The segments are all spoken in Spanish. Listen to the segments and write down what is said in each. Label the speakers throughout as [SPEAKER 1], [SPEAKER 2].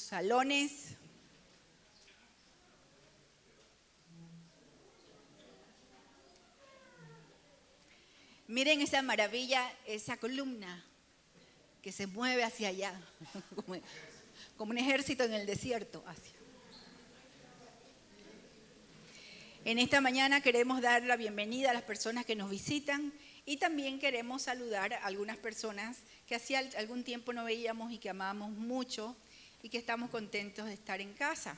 [SPEAKER 1] salones. Miren esa maravilla, esa columna que se mueve hacia allá, como un ejército en el desierto. En esta mañana queremos dar la bienvenida a las personas que nos visitan y también queremos saludar a algunas personas que hacía algún tiempo no veíamos y que amábamos mucho y que estamos contentos de estar en casa.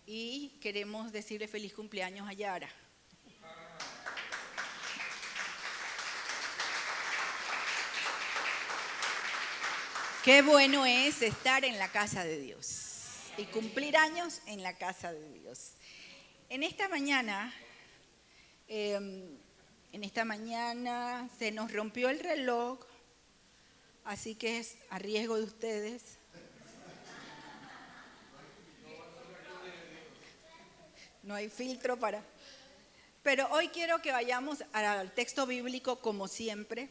[SPEAKER 1] Y queremos decirle feliz cumpleaños a Yara. Qué bueno es estar en la casa de Dios y cumplir años en la casa de Dios. En esta mañana se nos rompió el reloj, así que es a riesgo de ustedes. No hay filtro para... Pero hoy quiero que vayamos al texto bíblico como siempre.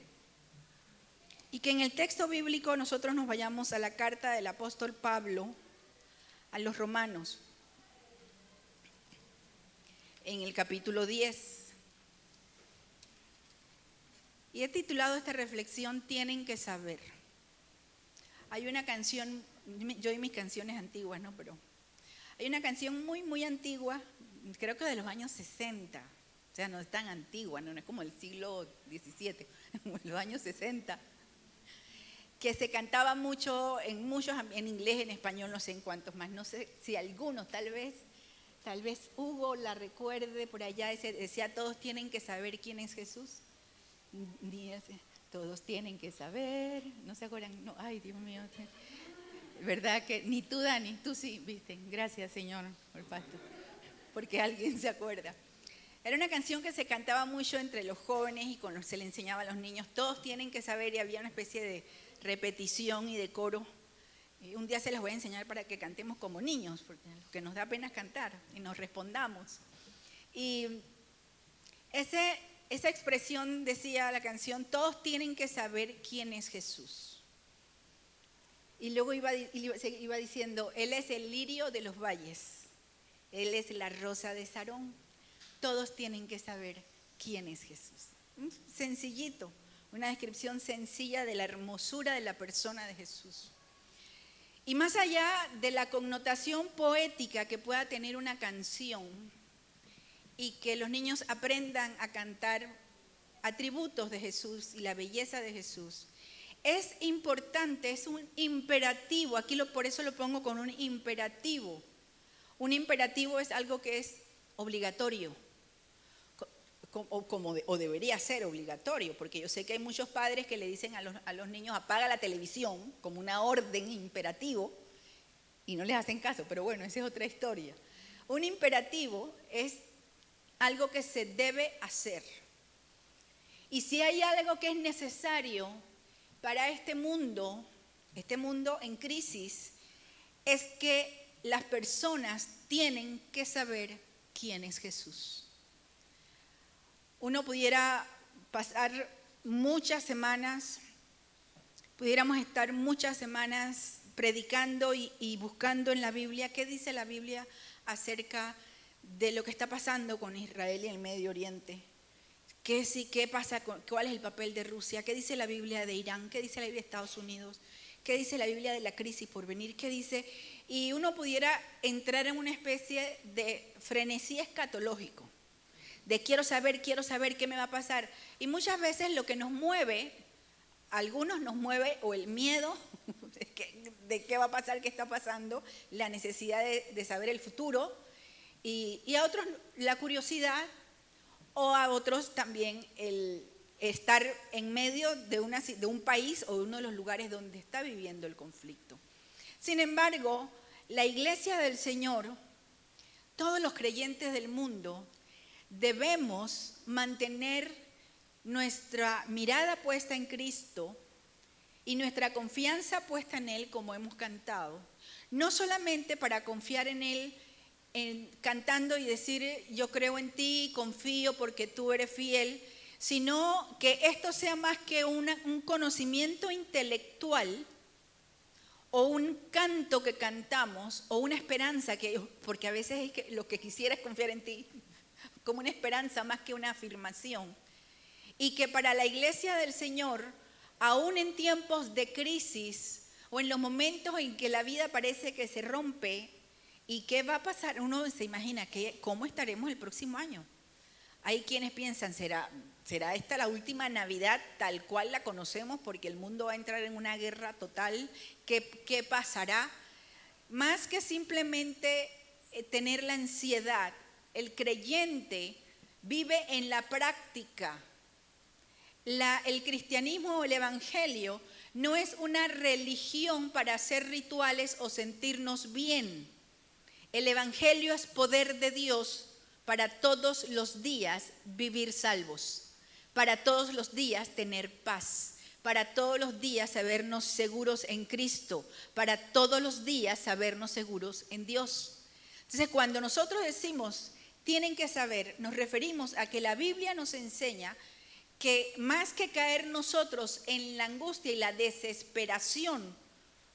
[SPEAKER 1] Y que en el texto bíblico nosotros nos vayamos a la carta del apóstol Pablo a los romanos, en el capítulo 10. Y he titulado esta reflexión, Tienen que saber. Hay una canción, yo y mis canciones antiguas, ¿no? Pero hay una canción muy, muy antigua, creo que de los años 60. O sea, no es tan antigua, no es como el siglo XVII, como los años 60. Que se cantaba mucho en inglés, en español, no sé en cuántos más, no sé si algunos, tal vez Hugo la recuerde por allá, decía, todos tienen que saber quién es Jesús. Todos tienen que saber, ¿no se acuerdan? No, ay, Dios mío, ¿verdad que ni tú, Dani? Tú sí, viste, gracias Señor, por pastor, porque alguien se acuerda. Era una canción que se cantaba mucho entre los jóvenes y se le enseñaba a los niños, todos tienen que saber, y había una especie de repetición y de coro. Y un día se las voy a enseñar para que cantemos como niños, porque lo que nos da pena cantar y nos respondamos. Y esa expresión decía la canción, todos tienen que saber quién es Jesús. Y luego iba diciendo, Él es el lirio de los valles, Él es la rosa de Sarón. Todos tienen que saber quién es Jesús. Sencillito. Una descripción sencilla de la hermosura de la persona de Jesús. Y más allá de la connotación poética que pueda tener una canción y que los niños aprendan a cantar atributos de Jesús y la belleza de Jesús, es importante, es un imperativo, por eso lo pongo con un imperativo. Un imperativo es algo que es obligatorio. O debería ser obligatorio, porque yo sé que hay muchos padres que le dicen a los niños apaga la televisión como una orden imperativo y no les hacen caso, pero bueno, esa es otra historia. Un imperativo es algo que se debe hacer. Y si hay algo que es necesario para este mundo en crisis, es que las personas tienen que saber quién es Jesús. Uno pudiera pasar muchas semanas, pudiéramos estar muchas semanas predicando y buscando en la Biblia, ¿qué dice la Biblia acerca de lo que está pasando con Israel y el Medio Oriente? ¿Qué pasa? ¿Cuál es el papel de Rusia? ¿Qué dice la Biblia de Irán? ¿Qué dice la Biblia de Estados Unidos? ¿Qué dice la Biblia de la crisis por venir? ¿Qué dice? Y uno pudiera entrar en una especie de frenesí escatológico. De quiero saber qué me va a pasar. Y muchas veces lo que nos mueve, a algunos nos mueve o el miedo de qué va a pasar, qué está pasando, la necesidad de saber el futuro, y a otros la curiosidad, o a otros también el estar en medio de un país o de uno de los lugares donde está viviendo el conflicto. Sin embargo, la iglesia del Señor, todos los creyentes del mundo, debemos mantener nuestra mirada puesta en Cristo y nuestra confianza puesta en Él, como hemos cantado, no solamente para confiar en Él cantando y decir yo creo en ti, confío porque tú eres fiel, sino que esto sea más que un conocimiento intelectual o un canto que cantamos, o una esperanza que, porque a veces es que lo que quisiera es confiar en ti, como una esperanza más que una afirmación. Y que para la iglesia del Señor, aún en tiempos de crisis o en los momentos en que la vida parece que se rompe, ¿y qué va a pasar? Uno se imagina cómo estaremos el próximo año. Hay quienes piensan, ¿será esta la última Navidad tal cual la conocemos porque el mundo va a entrar en una guerra total? ¿Qué pasará? Más que simplemente tener la ansiedad, el creyente vive en la práctica. El cristianismo o el evangelio no es una religión para hacer rituales o sentirnos bien. El evangelio es poder de Dios para todos los días vivir salvos, para todos los días tener paz, para todos los días sabernos seguros en Cristo, para todos los días sabernos seguros en Dios. Entonces, cuando nosotros decimos tienen que saber, nos referimos a que la Biblia nos enseña que más que caer nosotros en la angustia y la desesperación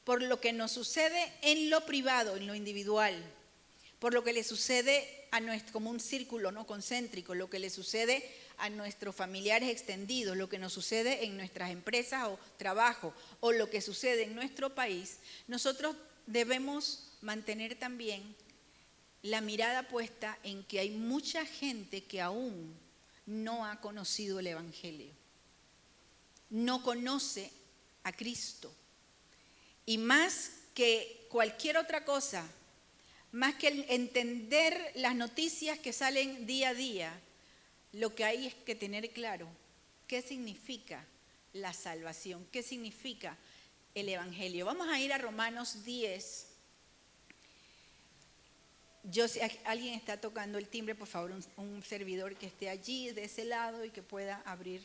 [SPEAKER 1] por lo que nos sucede en lo privado, en lo individual, por lo que le sucede como un círculo no concéntrico, lo que le sucede a nuestros familiares extendidos, lo que nos sucede en nuestras empresas o trabajo, o lo que sucede en nuestro país, nosotros debemos mantener también la mirada puesta en que hay mucha gente que aún no ha conocido el evangelio, no conoce a Cristo. Y más que cualquier otra cosa, más que entender las noticias que salen día a día, lo que hay es que tener claro qué significa la salvación, qué significa el evangelio. Vamos a ir a Romanos 10. Si alguien está tocando el timbre, por favor, un servidor que esté allí de ese lado y que pueda abrir.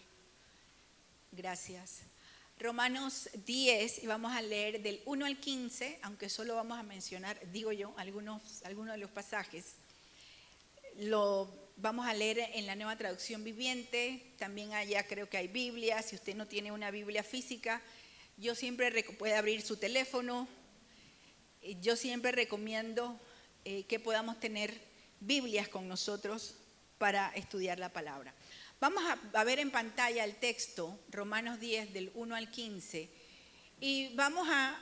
[SPEAKER 1] Gracias. Romanos 10, y vamos a leer del 1 al 15, aunque solo vamos a mencionar, digo yo, algunos de los pasajes. Lo vamos a leer en la Nueva Traducción Viviente, también allá creo que hay Biblia. Si usted no tiene una Biblia física, yo siempre puede abrir su teléfono. Yo siempre recomiendo que podamos tener Biblias con nosotros para estudiar la palabra. Vamos a ver en pantalla el texto, Romanos 10, del 1 al 15, y vamos a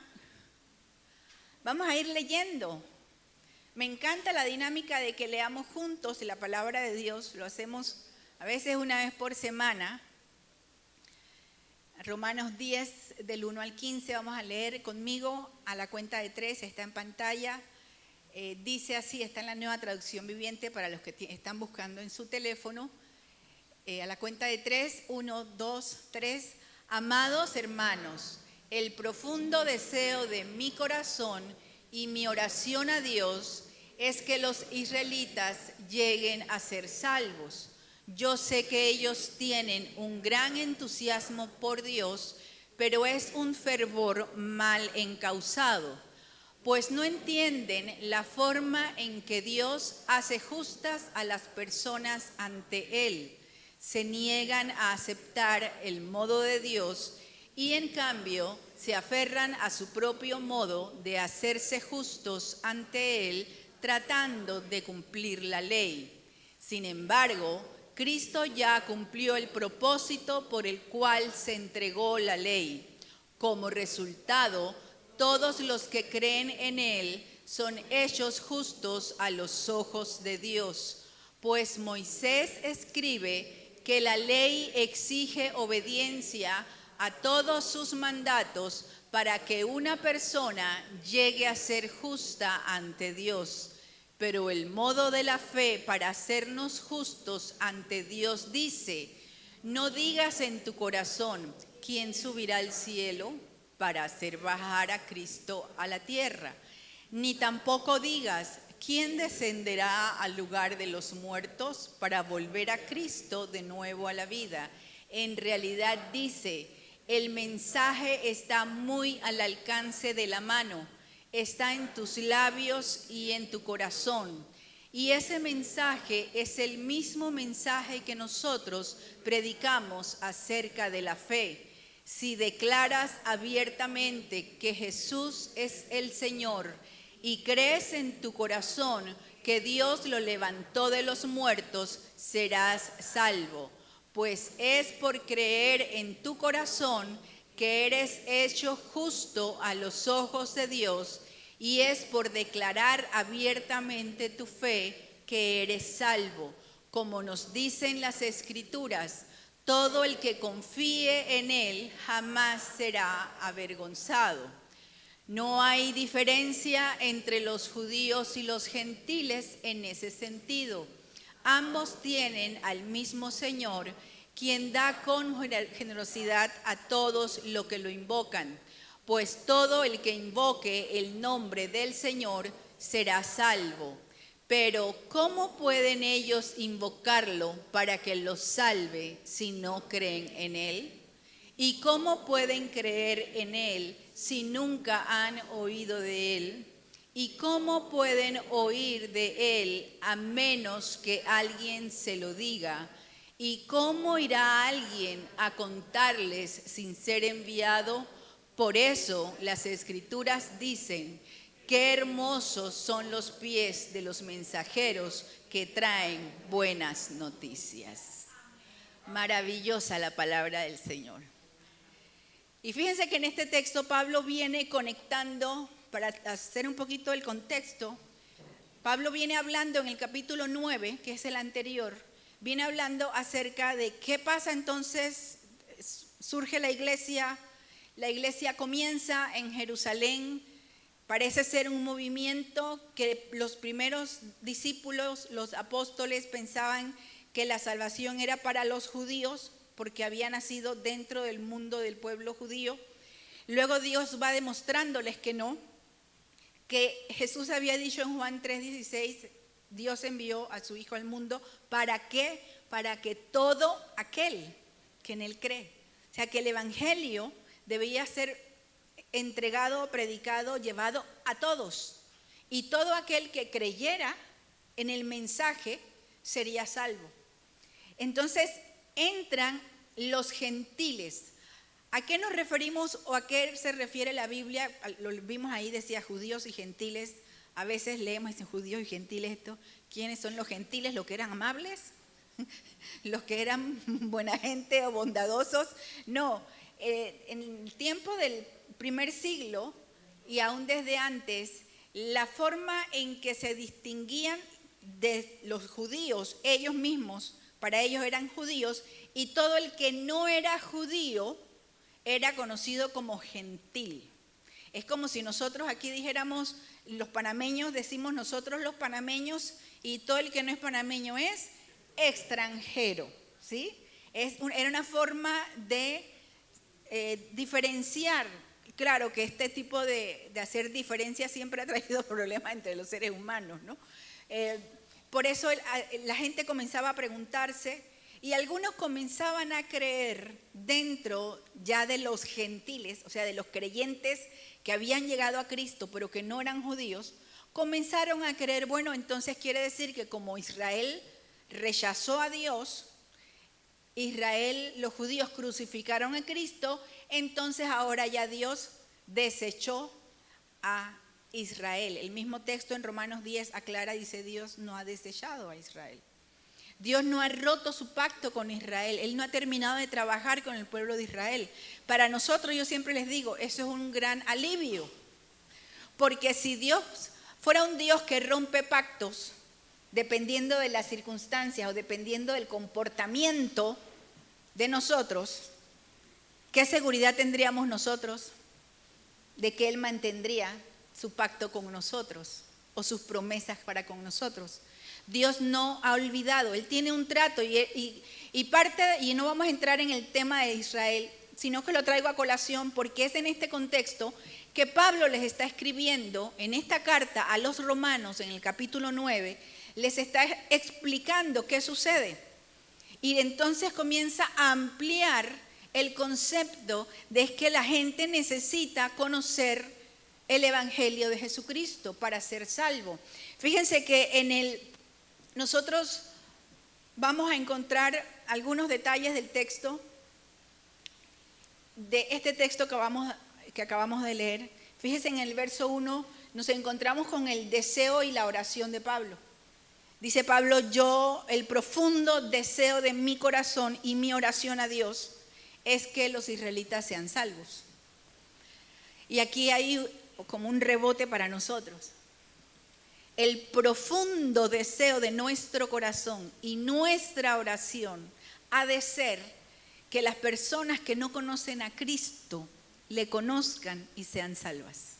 [SPEAKER 1] ir leyendo. Me encanta la dinámica de que leamos juntos la palabra de Dios, lo hacemos a veces una vez por semana. Romanos 10, del 1 al 15, vamos a leer conmigo a la cuenta de 3, está en pantalla. Dice así, está en la Nueva Traducción Viviente para los que están buscando en su teléfono. A la cuenta de 3, 1, 2, 3. Amados hermanos, el profundo deseo de mi corazón y mi oración a Dios es que los israelitas lleguen a ser salvos. Yo sé que ellos tienen un gran entusiasmo por Dios, pero es un fervor mal encausado, pues no entienden la forma en que Dios hace justas a las personas ante Él. Se niegan a aceptar el modo de Dios y en cambio se aferran a su propio modo de hacerse justos ante Él, tratando de cumplir la ley. Sin embargo, Cristo ya cumplió el propósito por el cual se entregó la ley. Como resultado, todos los que creen en Él son hechos justos a los ojos de Dios, pues Moisés escribe que la ley exige obediencia a todos sus mandatos para que una persona llegue a ser justa ante Dios. Pero el modo de la fe para hacernos justos ante Dios dice: no digas en tu corazón, ¿quién subirá al cielo para hacer bajar a Cristo a la tierra? Ni tampoco digas, ¿quién descenderá al lugar de los muertos para volver a Cristo de nuevo a la vida? En realidad dice, el mensaje está muy al alcance de la mano, está en tus labios y en tu corazón. Y ese mensaje es el mismo mensaje que nosotros predicamos acerca de la fe. Si declaras abiertamente que Jesús es el Señor y crees en tu corazón que Dios lo levantó de los muertos, serás salvo. Pues es por creer en tu corazón que eres hecho justo a los ojos de Dios, y es por declarar abiertamente tu fe que eres salvo. Como nos dicen las Escrituras, todo el que confíe en Él jamás será avergonzado. No hay diferencia entre los judíos y los gentiles en ese sentido. Ambos tienen al mismo Señor, quien da con generosidad a todos los que lo invocan. Pues todo el que invoque el nombre del Señor será salvo. Pero ¿cómo pueden ellos invocarlo para que los salve si no creen en Él? ¿Y cómo pueden creer en Él si nunca han oído de Él? ¿Y cómo pueden oír de Él a menos que alguien se lo diga? ¿Y cómo irá alguien a contarles sin ser enviado? Por eso las Escrituras dicen: qué hermosos son los pies de los mensajeros que traen buenas noticias. Maravillosa la palabra del Señor. Y fíjense que en este texto Pablo viene conectando, para hacer un poquito el contexto, Pablo viene hablando en el capítulo 9, que es el anterior, viene hablando acerca de qué pasa entonces, surge la iglesia comienza en Jerusalén. Parece ser un movimiento que los primeros discípulos, los apóstoles, pensaban que la salvación era para los judíos, porque había nacido dentro del mundo del pueblo judío. Luego Dios va demostrándoles que no, que Jesús había dicho en Juan 3:16, Dios envió a su Hijo al mundo, ¿para qué? Para que todo aquel que en Él cree. O sea, que el Evangelio debía ser entregado, predicado, llevado a todos. Y todo aquel que creyera en el mensaje sería salvo. Entonces entran los gentiles. ¿A qué nos referimos o a qué se refiere la Biblia? Lo vimos ahí, decía judíos y gentiles. A veces leemos en judíos y gentiles esto. ¿Quiénes son los gentiles? ¿Los que eran amables? ¿Los que eran buena gente o bondadosos? No, en el tiempo del primer siglo y aún desde antes, la forma en que se distinguían de los judíos, ellos mismos, para ellos eran judíos, y todo el que no era judío era conocido como gentil. Es como si nosotros aquí dijéramos, los panameños, decimos nosotros los panameños, y todo el que no es panameño es extranjero, ¿sí? Era una forma de diferenciar. Claro que este tipo de hacer diferencias siempre ha traído problemas entre los seres humanos, ¿no? Por eso la gente comenzaba a preguntarse, y algunos comenzaban a creer dentro ya de los gentiles, o sea, de los creyentes que habían llegado a Cristo pero que no eran judíos, comenzaron a creer, bueno, entonces quiere decir que como Israel rechazó a Dios, los judíos crucificaron a Cristo, entonces ahora ya Dios desechó a Israel. El mismo texto en Romanos 10 aclara, dice, Dios no ha desechado a Israel. Dios no ha roto su pacto con Israel. Él no ha terminado de trabajar con el pueblo de Israel. Para nosotros, yo siempre les digo, eso es un gran alivio. Porque si Dios fuera un Dios que rompe pactos, dependiendo de las circunstancias o dependiendo del comportamiento de nosotros, ¿qué seguridad tendríamos nosotros de que Él mantendría su pacto con nosotros o sus promesas para con nosotros? Dios no ha olvidado, Él tiene un trato y no vamos a entrar en el tema de Israel, sino que lo traigo a colación porque es en este contexto que Pablo les está escribiendo en esta carta a los romanos en el capítulo 9, les está explicando qué sucede. Y entonces comienza a ampliar el concepto de que la gente necesita conocer el Evangelio de Jesucristo para ser salvo. Fíjense que nosotros vamos a encontrar algunos detalles del texto de este texto que acabamos de leer, fíjense en el verso 1, nos encontramos con el deseo y la oración de Pablo. Dice Pablo, yo, el profundo deseo de mi corazón y mi oración a Dios es que los israelitas sean salvos. Y aquí hay como un rebote para nosotros. El profundo deseo de nuestro corazón y nuestra oración ha de ser que las personas que no conocen a Cristo le conozcan y sean salvas.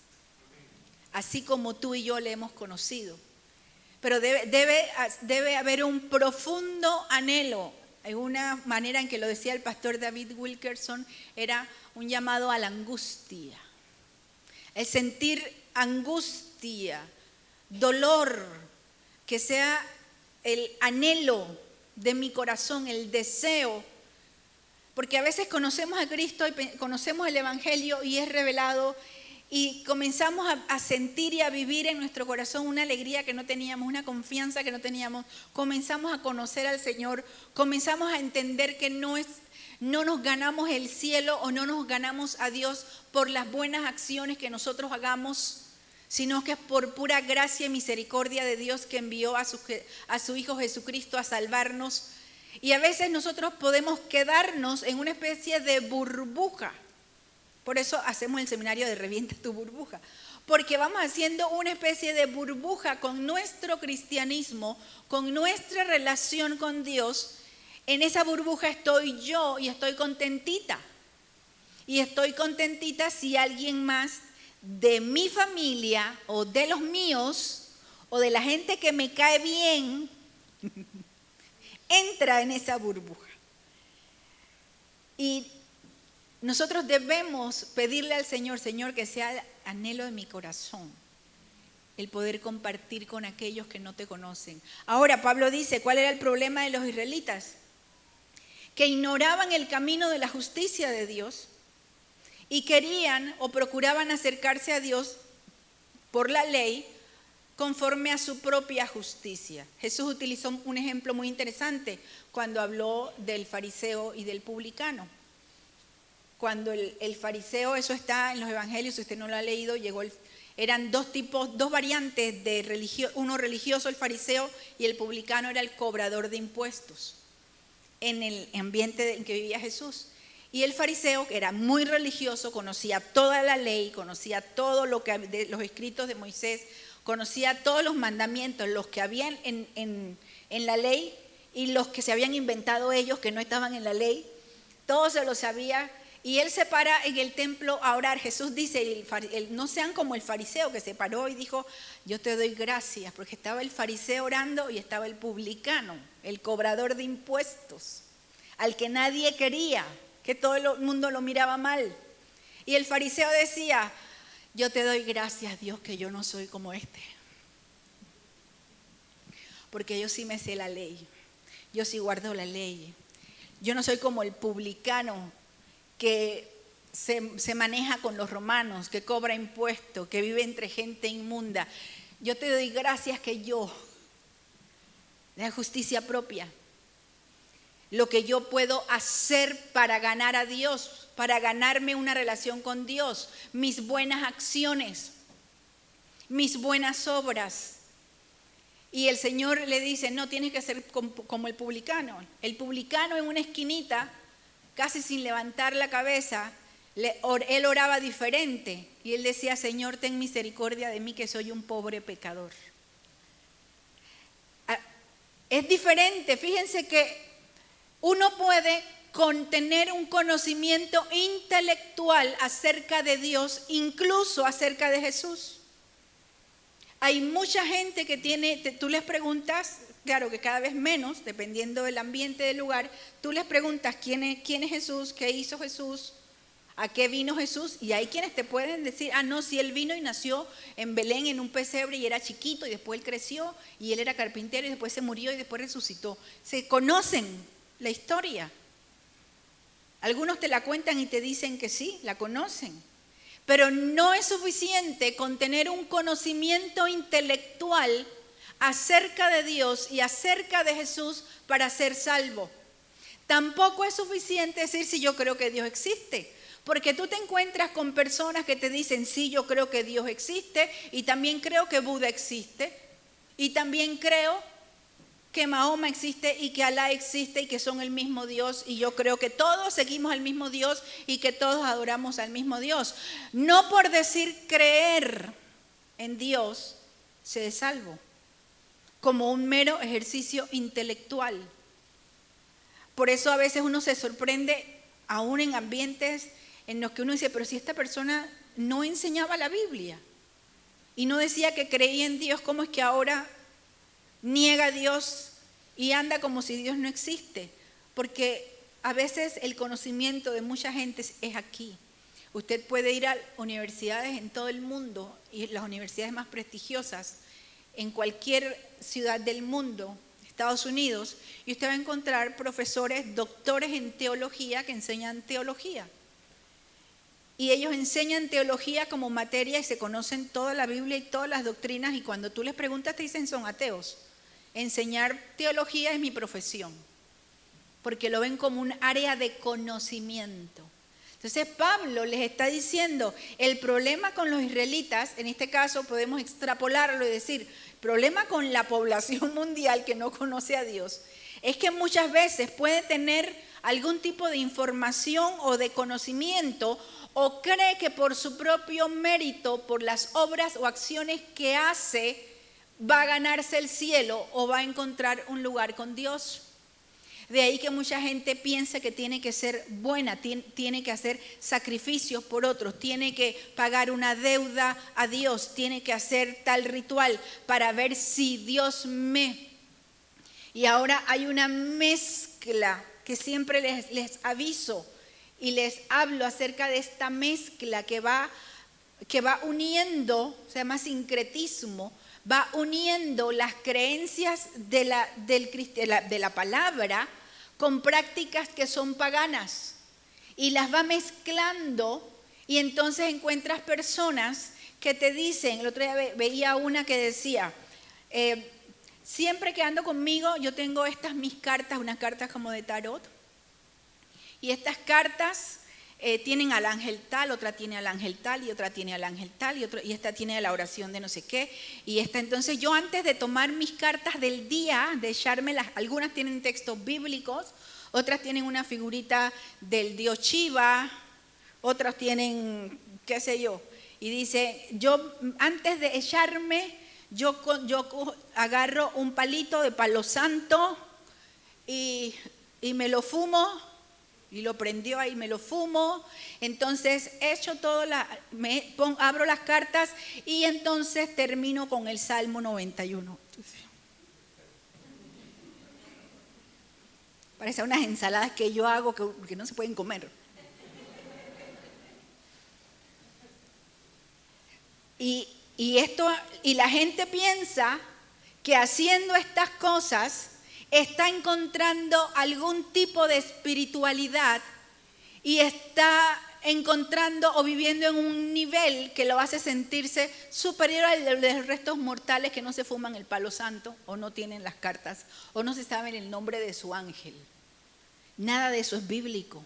[SPEAKER 1] Así como tú y yo le hemos conocido. Pero debe haber un profundo anhelo. Hay una manera en que lo decía el pastor David Wilkerson, era un llamado a la angustia. El sentir angustia, dolor, que sea el anhelo de mi corazón, el deseo. Porque a veces conocemos a Cristo y conocemos el Evangelio y es revelado y comenzamos a sentir y a vivir en nuestro corazón una alegría que no teníamos, una confianza que no teníamos. Comenzamos a conocer al Señor, comenzamos a entender que no nos ganamos el cielo o no nos ganamos a Dios por las buenas acciones que nosotros hagamos, sino que es por pura gracia y misericordia de Dios que envió a su Hijo Jesucristo a salvarnos. Y a veces nosotros podemos quedarnos en una especie de burbuja. Por eso hacemos el seminario de Revienta tu burbuja. Porque vamos haciendo una especie de burbuja con nuestro cristianismo, con nuestra relación con Dios. En esa burbuja estoy yo y estoy contentita. Y estoy contentita si alguien más de mi familia o de los míos o de la gente que me cae bien entra en esa burbuja. Y nosotros debemos pedirle al Señor, Señor, que sea el anhelo de mi corazón, el poder compartir con aquellos que no te conocen. Ahora, Pablo dice, ¿cuál era el problema de los israelitas? Que ignoraban el camino de la justicia de Dios y querían o procuraban acercarse a Dios por la ley conforme a su propia justicia. Jesús utilizó un ejemplo muy interesante cuando habló del fariseo y del publicano. Cuando el fariseo, eso está en los evangelios, si usted no lo ha leído, eran dos variantes de religión, uno religioso, el fariseo, y el publicano era el cobrador de impuestos en el ambiente en que vivía Jesús. Y el fariseo, que era muy religioso, conocía toda la ley, conocía todo lo que de los escritos de Moisés, conocía todos los mandamientos, los que habían en la ley y los que se habían inventado ellos, que no estaban en la ley, todo se lo sabía. Y él se para en el templo a orar. Jesús dice, no sean como el fariseo que se paró y dijo, yo te doy gracias, porque estaba el fariseo orando y estaba el publicano, el cobrador de impuestos, al que nadie quería, que todo el mundo lo miraba mal. Y el fariseo decía, yo te doy gracias, Dios, que yo no soy como este, porque yo sí me sé la ley, yo sí guardo la ley, yo no soy como el publicano que se maneja con los romanos, que cobra impuestos, que vive entre gente inmunda. Yo te doy gracias que yo, la justicia propia, lo que yo puedo hacer para ganar a Dios, para ganarme una relación con Dios, mis buenas acciones, mis buenas obras. Y el Señor le dice, no, tienes que ser como el publicano. El publicano en una esquinita, casi sin levantar la cabeza, él oraba diferente. Y él decía, Señor, ten misericordia de mí, que soy un pobre pecador. Es diferente, fíjense que uno puede tener un conocimiento intelectual acerca de Dios, incluso acerca de Jesús. Hay mucha gente que tú les preguntas, claro que cada vez menos, dependiendo del ambiente del lugar, tú les preguntas quién es Jesús, qué hizo Jesús, a qué vino Jesús, y hay quienes te pueden decir, no, si él vino y nació en Belén en un pesebre y era chiquito y después él creció y él era carpintero y después se murió y después resucitó. Se conocen la historia. Algunos te la cuentan y te dicen que sí, la conocen. Pero no es suficiente con tener un conocimiento intelectual acerca de Dios y acerca de Jesús para ser salvo. Tampoco es suficiente decir si yo creo que Dios existe, Porque tú te encuentras con personas que te dicen, sí, yo creo que Dios existe y también creo que Buda existe y también creo que Mahoma existe y que Alá existe y que son el mismo Dios y yo creo que todos seguimos al mismo Dios y que todos adoramos al mismo Dios. No por decir creer en Dios se es salvo, como un mero ejercicio intelectual. Por eso a veces uno se sorprende, aún en ambientes en los que uno dice, pero si esta persona no enseñaba la Biblia y no decía que creía en Dios, ¿cómo es que ahora niega a Dios y anda como si Dios no existe? Porque a veces el conocimiento de mucha gente es aquí. Usted puede ir a universidades en todo el mundo y las universidades más prestigiosas en cualquier ciudad del mundo, Estados Unidos, y usted va a encontrar profesores, doctores en teología que enseñan teología. Y ellos enseñan teología como materia y se conocen toda la Biblia y todas las doctrinas y cuando tú les preguntas te dicen son ateos. Enseñar teología es mi profesión, porque lo ven como un área de conocimiento. Entonces Pablo les está diciendo, el problema con los israelitas, en este caso podemos extrapolarlo y decir, el problema con la población mundial que no conoce a Dios, es que muchas veces puede tener algún tipo de información o de conocimiento o cree que por su propio mérito, por las obras o acciones que hace, va a ganarse el cielo o va a encontrar un lugar con Dios. De ahí que mucha gente piensa que tiene que ser buena, tiene que hacer sacrificios por otros, tiene que pagar una deuda a Dios, tiene que hacer tal ritual para ver si Dios me... Y ahora hay una mezcla que siempre les aviso y les hablo acerca de esta mezcla que va uniendo, se llama sincretismo, va uniendo las creencias de la palabra con prácticas que son paganas y las va mezclando y entonces encuentras personas que te dicen, el otro día veía una que decía, siempre que ando conmigo yo tengo estas mis cartas, unas cartas como de tarot y estas cartas tienen al ángel tal, otra tiene al ángel tal y otra tiene al ángel tal y esta tiene la oración de no sé qué y esta. Entonces yo antes de tomar mis cartas del día, de echármelas, algunas tienen textos bíblicos, otras tienen una figurita del dios Shiva, otras tienen qué sé yo y dice, yo antes de echarme yo agarro un palito de palo santo y me lo fumo. Y lo prendió ahí, me lo fumo, entonces echo todo, abro las cartas y entonces termino con el Salmo 91. Parece unas ensaladas que yo hago que no se pueden comer. Y la gente piensa que haciendo estas cosas está encontrando algún tipo de espiritualidad y está encontrando o viviendo en un nivel que lo hace sentirse superior al de los restos mortales que no se fuman el palo santo o no tienen las cartas o no se saben el nombre de su ángel. Nada de eso es bíblico.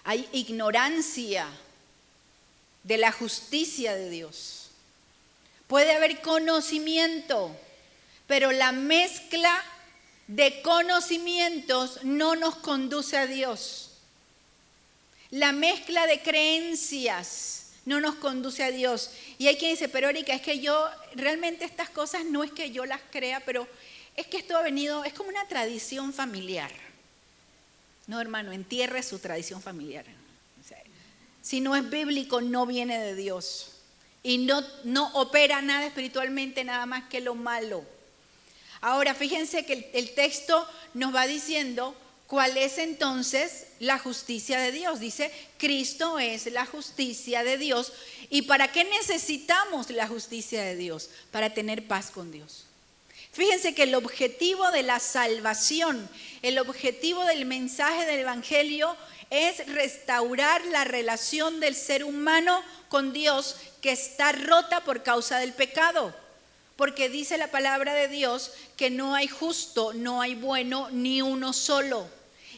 [SPEAKER 1] Hay ignorancia de la justicia de Dios. Puede haber conocimiento, pero la mezcla de conocimientos no nos conduce a Dios. La mezcla de creencias no nos conduce a Dios. Y hay quien dice, pero Erika, es que yo realmente estas cosas no es que yo las crea, pero es que esto ha venido, es como una tradición familiar. No, hermano, entierre su tradición familiar. O sea, si no es bíblico, no viene de Dios. Y no opera nada espiritualmente, nada más que lo malo. Ahora, fíjense que el texto nos va diciendo cuál es entonces la justicia de Dios. Dice, Cristo es la justicia de Dios. ¿Y para qué necesitamos la justicia de Dios? Para tener paz con Dios. Fíjense que el objetivo de la salvación, el objetivo del mensaje del Evangelio es restaurar la relación del ser humano con Dios que está rota por causa del pecado. Porque dice la palabra de Dios que no hay justo, no hay bueno, ni uno solo.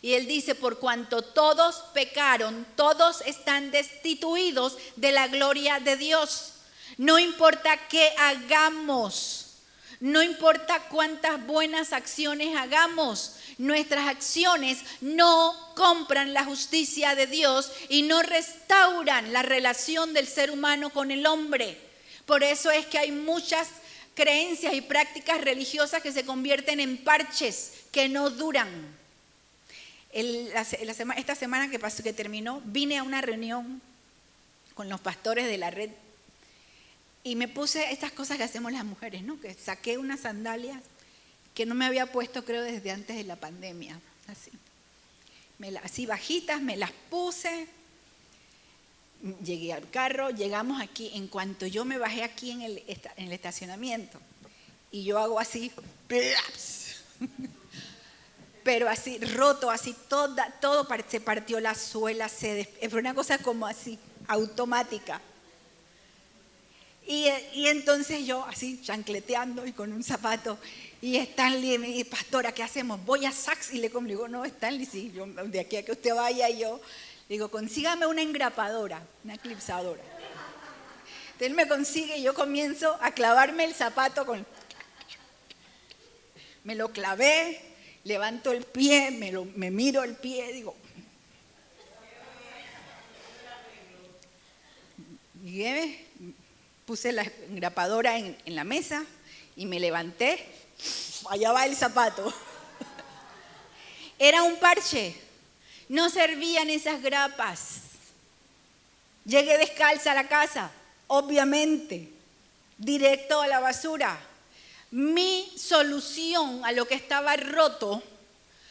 [SPEAKER 1] Y él dice, por cuanto todos pecaron, todos están destituidos de la gloria de Dios. No importa qué hagamos, no importa cuántas buenas acciones hagamos, nuestras acciones no compran la justicia de Dios y no restauran la relación del ser humano con el hombre. Por eso es que hay muchas creencias y prácticas religiosas que se convierten en parches que no duran. Esta semana que terminó, vine a una reunión con los pastores de la red y me puse estas cosas que hacemos las mujeres, ¿no? Que saqué unas sandalias que no me había puesto, creo, desde antes de la pandemia. Así bajitas, me las puse. Llegué al carro, llegamos aquí. En cuanto yo me bajé aquí en el estacionamiento, y yo hago así, pero así roto, así todo se partió la suela, fue una cosa como así, automática. Y entonces yo así chancleteando y con un zapato, y Stanley me dice, pastora, ¿qué hacemos? Voy a Saks, y le digo, no, Stanley, sí, yo, de aquí a que usted vaya, y yo digo, consígame una engrapadora, una clipsadora. Entonces él me consigue y yo comienzo a clavarme el zapato me lo clavé, levanto el pie, me miro el pie, digo, llegué, puse la engrapadora en la mesa y me levanté, allá va el zapato. Era un parche, no servían esas grapas. Llegué descalza a la casa, obviamente, directo a la basura. Mi solución a lo que estaba roto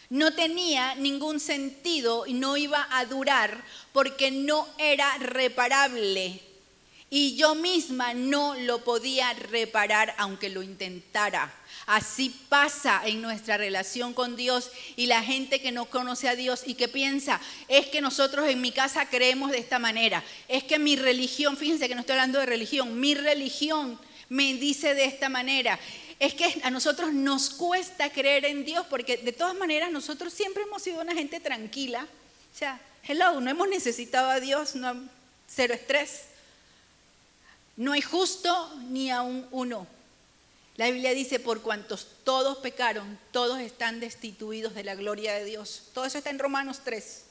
[SPEAKER 1] no tenía ningún sentido y no iba a durar porque no era reparable. Y yo misma no lo podía reparar aunque lo intentara. Así pasa en nuestra relación con Dios y la gente que no conoce a Dios y que piensa, es que nosotros en mi casa creemos de esta manera, es que mi religión, fíjense que no estoy hablando de religión, mi religión me dice de esta manera. Es que a nosotros nos cuesta creer en Dios porque de todas maneras nosotros siempre hemos sido una gente tranquila. O sea, no hemos necesitado a Dios, no, cero estrés. No hay justo ni aún uno. La Biblia dice, por cuantos todos pecaron, todos están destituidos de la gloria de Dios. Todo eso está en Romanos 3.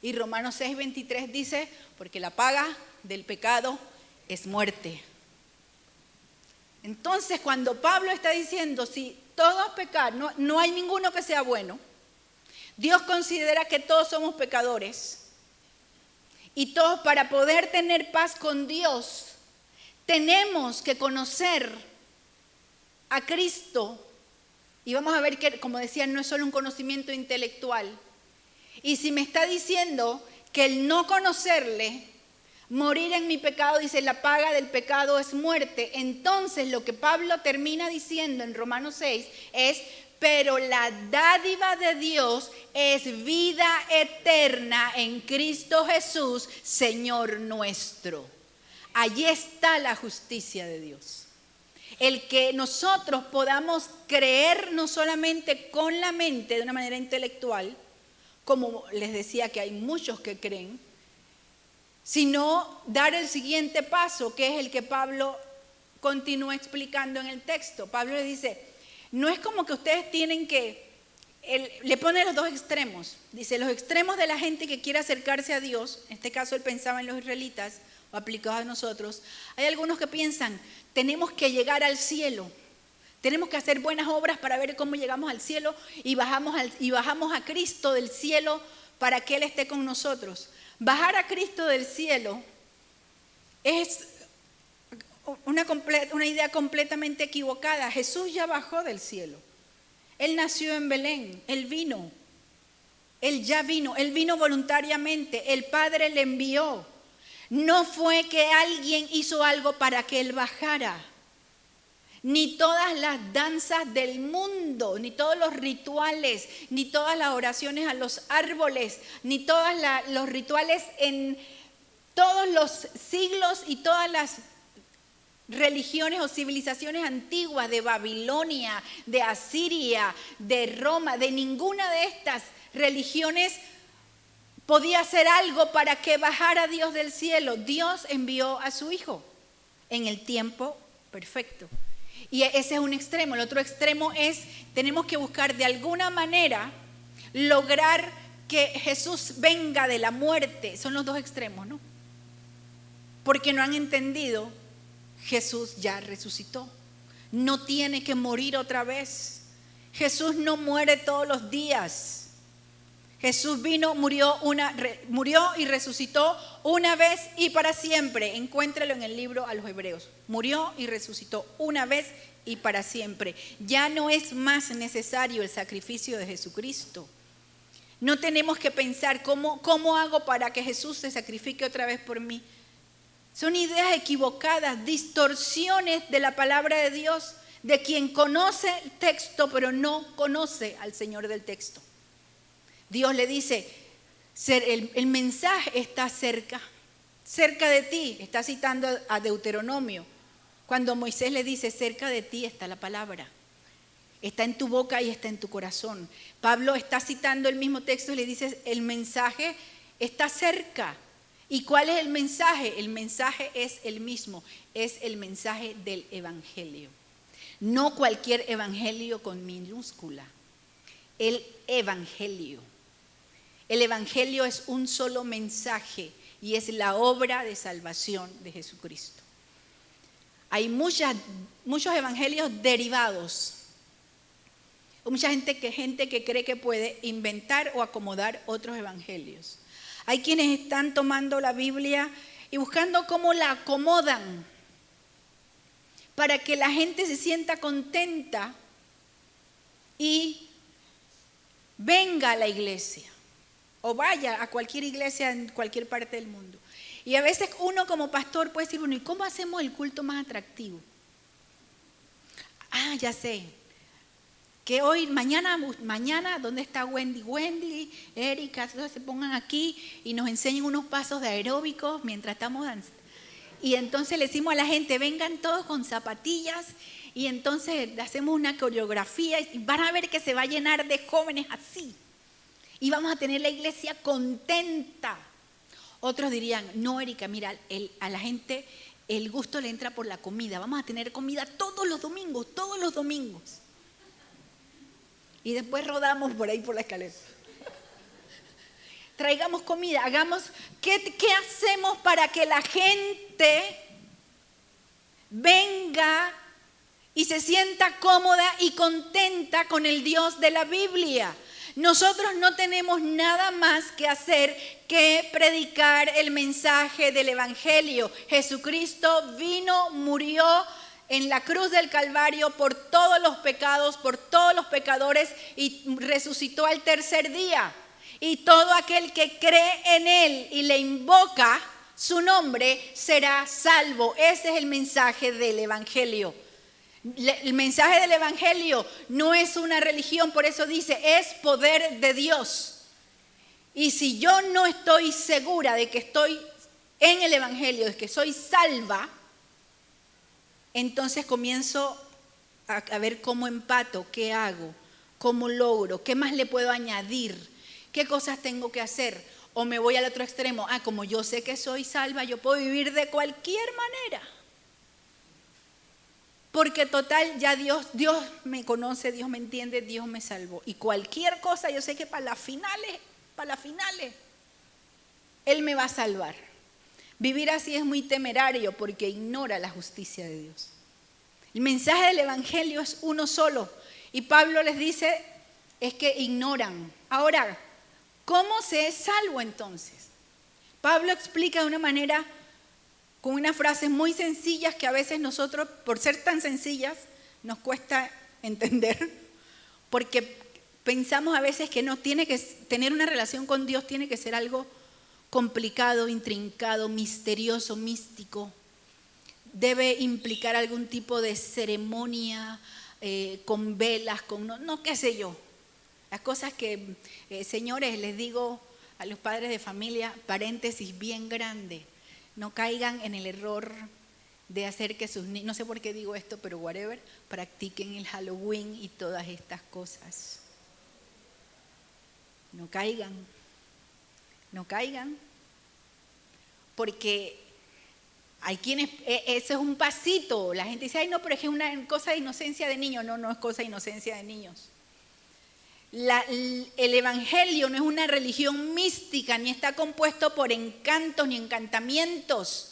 [SPEAKER 1] Y Romanos 6:23 dice, porque la paga del pecado es muerte. Entonces, cuando Pablo está diciendo, si todos pecaron, no hay ninguno que sea bueno, Dios considera que todos somos pecadores. Y todos, para poder tener paz con Dios, tenemos que conocer a Cristo. Y vamos a ver que, como decía, no es solo un conocimiento intelectual. Y si me está diciendo que el no conocerle, morir en mi pecado, dice, la paga del pecado es muerte. Entonces lo que Pablo termina diciendo en Romanos 6 es, pero la dádiva de Dios es vida eterna en Cristo Jesús, Señor nuestro. Allí está la justicia de Dios. El que nosotros podamos creer no solamente con la mente de una manera intelectual, como les decía que hay muchos que creen, sino dar el siguiente paso, que es el que Pablo continúa explicando en el texto. Pablo le dice, no es como que ustedes tienen que, le pone los dos extremos. Dice, los extremos de la gente que quiere acercarse a Dios, en este caso él pensaba en los israelitas, o aplicados a nosotros. Hay algunos que piensan, tenemos que llegar al cielo, tenemos que hacer buenas obras para ver cómo llegamos al cielo y bajamos a Cristo del cielo para que Él esté con nosotros. Bajar a Cristo del cielo es una idea completamente equivocada. Jesús ya bajó del cielo. Él nació en Belén, Él vino, Él ya vino, Él vino voluntariamente, el Padre le envió. No fue que alguien hizo algo para que Él bajara. Ni todas las danzas del mundo, ni todos los rituales, ni todas las oraciones a los árboles, ni todos los rituales en todos los siglos y todas las religiones o civilizaciones antiguas de Babilonia, de Asiria, de Roma, de ninguna de estas religiones podía hacer algo para que bajara Dios del cielo. Dios envió a su Hijo en el tiempo perfecto. Y ese es un extremo. El otro extremo es, tenemos que buscar de alguna manera lograr que Jesús venga de la muerte. Son los dos extremos, ¿no? Porque no han entendido, Jesús ya resucitó. No tiene que morir otra vez. Jesús no muere todos los días. Jesús vino, murió y resucitó una vez y para siempre. Encuéntralo en el libro a los Hebreos. Murió y resucitó una vez y para siempre. Ya no es más necesario el sacrificio de Jesucristo. No tenemos que pensar cómo hago para que Jesús se sacrifique otra vez por mí. Son ideas equivocadas, distorsiones de la palabra de Dios, de quien conoce el texto pero no conoce al Señor del texto. Dios le dice, el mensaje está cerca de ti. Está citando a Deuteronomio. Cuando Moisés le dice, cerca de ti está la palabra. Está en tu boca y está en tu corazón. Pablo está citando el mismo texto y le dice, el mensaje está cerca. ¿Y cuál es el mensaje? El mensaje es el mismo, es el mensaje del evangelio. No cualquier evangelio con minúscula, el evangelio. El evangelio es un solo mensaje y es la obra de salvación de Jesucristo. Hay muchos evangelios derivados. Mucha gente que cree que puede inventar o acomodar otros evangelios. Hay quienes están tomando la Biblia y buscando cómo la acomodan para que la gente se sienta contenta y venga a la iglesia o vaya a cualquier iglesia en cualquier parte del mundo. Y a veces uno como pastor puede decir, bueno, ¿y cómo hacemos el culto más atractivo? Ah, ya sé. Que hoy, mañana, ¿dónde está Wendy, Erika? Todos se pongan aquí y nos enseñen unos pasos de aeróbicos mientras estamos danzando. Y entonces le decimos a la gente, vengan todos con zapatillas y entonces hacemos una coreografía y van a ver que se va a llenar de jóvenes así. Y vamos a tener la iglesia contenta. Otros dirían, no, Erika, mira, a la gente el gusto le entra por la comida. Vamos a tener comida todos los domingos. Y después rodamos por ahí por la escalera. Traigamos comida, ¿qué hacemos para que la gente venga y se sienta cómoda y contenta con el Dios de la Biblia? Nosotros no tenemos nada más que hacer que predicar el mensaje del evangelio. Jesucristo vino, murió en la cruz del Calvario por todos los pecados, por todos los pecadores y resucitó al tercer día. Y todo aquel que cree en Él y le invoca su nombre será salvo. Ese es el mensaje del evangelio. El mensaje del evangelio no es una religión, por eso dice, es poder de Dios. Y si yo no estoy segura de que estoy en el evangelio, de que soy salva, entonces comienzo a ver cómo empato, qué hago, cómo logro, qué más le puedo añadir, qué cosas tengo que hacer. O me voy al otro extremo, como yo sé que soy salva, yo puedo vivir de cualquier manera. Porque total, ya Dios me conoce, Dios me entiende, Dios me salvó. Y cualquier cosa, yo sé que para las finales, Él me va a salvar. Vivir así es muy temerario porque ignora la justicia de Dios. El mensaje del evangelio es uno solo. Y Pablo les dice, es que ignoran. Ahora, ¿cómo se es salvo entonces? Pablo explica de una manera, con unas frases muy sencillas que a veces nosotros, por ser tan sencillas, nos cuesta entender, porque pensamos a veces que no tiene que tener una relación con Dios, tiene que ser algo complicado, intrincado, misterioso, místico. Debe implicar algún tipo de ceremonia con velas, no qué sé yo. Las cosas que, señores, les digo a los padres de familia, paréntesis bien grande. No caigan en el error de hacer que sus niños, no sé por qué digo esto, pero whatever, practiquen el Halloween y todas estas cosas. No caigan, porque hay quienes, eso es un pasito, la gente dice, ay no, pero es que es una cosa de inocencia de niños. No, no es cosa de inocencia de niños. El evangelio no es una religión mística, ni está compuesto por encantos ni encantamientos.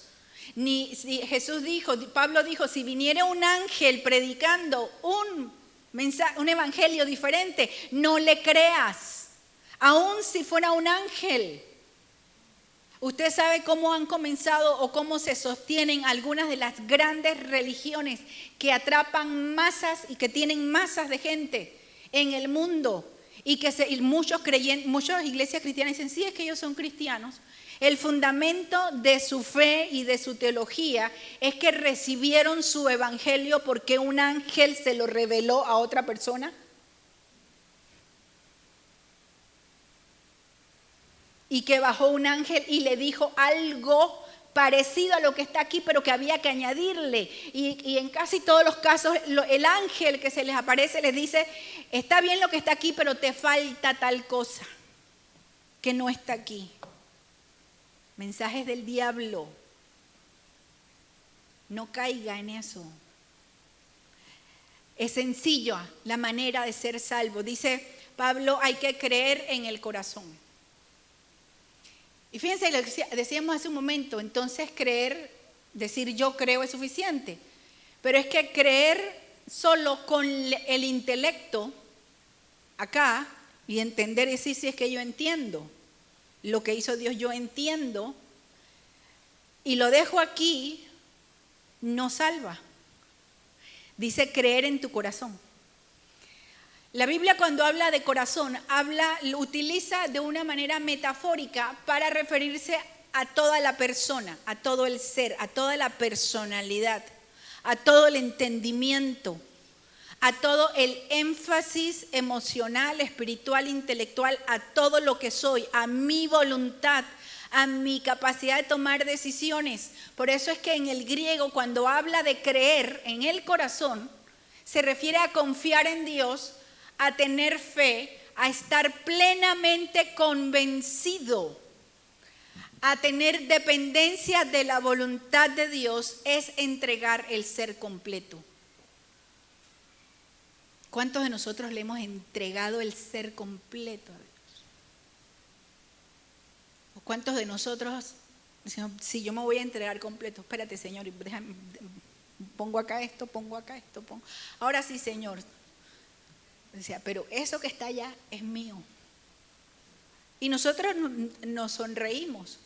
[SPEAKER 1] Ni si Jesús dijo, Pablo dijo, si viniera un ángel predicando un evangelio diferente, no le creas, aun si fuera un ángel. Usted sabe cómo han comenzado o cómo se sostienen algunas de las grandes religiones que atrapan masas y que tienen masas de gente en el mundo, y que muchas iglesias cristianas dicen, sí, es que ellos son cristianos. El fundamento de su fe y de su teología es que recibieron su evangelio porque un ángel se lo reveló a otra persona. Y que bajó un ángel y le dijo algo parecido a lo que está aquí, pero que había que añadirle. Y en casi todos los casos, el ángel que se les aparece les dice, está bien lo que está aquí, pero te falta tal cosa que no está aquí. Mensajes del diablo. No caiga en eso. Es sencillo la manera de ser salvo. Dice Pablo, hay que creer en el corazón. Y fíjense lo que decíamos hace un momento, entonces creer, decir yo creo es suficiente. Pero es que creer solo con el intelecto acá y entender y decir, si es que yo entiendo lo que hizo Dios, yo entiendo, y lo dejo aquí, no salva. Dice creer en tu corazón. La Biblia, cuando habla de corazón, lo utiliza de una manera metafórica para referirse a toda la persona, a todo el ser, a toda la personalidad, a todo el entendimiento, a todo el énfasis emocional, espiritual, intelectual, a todo lo que soy, a mi voluntad, a mi capacidad de tomar decisiones. Por eso es que en el griego, cuando habla de creer en el corazón, se refiere a confiar en Dios, a tener fe, a estar plenamente convencido, a tener dependencia de la voluntad de Dios, es entregar el ser completo. ¿Cuántos de nosotros le hemos entregado el ser completo a Dios? ¿O cuántos de nosotros decimos, sí, yo me voy a entregar completo? Espérate, Señor, déjame, pongo acá esto, ahora sí, Señor. Decía, pero eso que está allá es mío. Y nosotros nos sonreímos.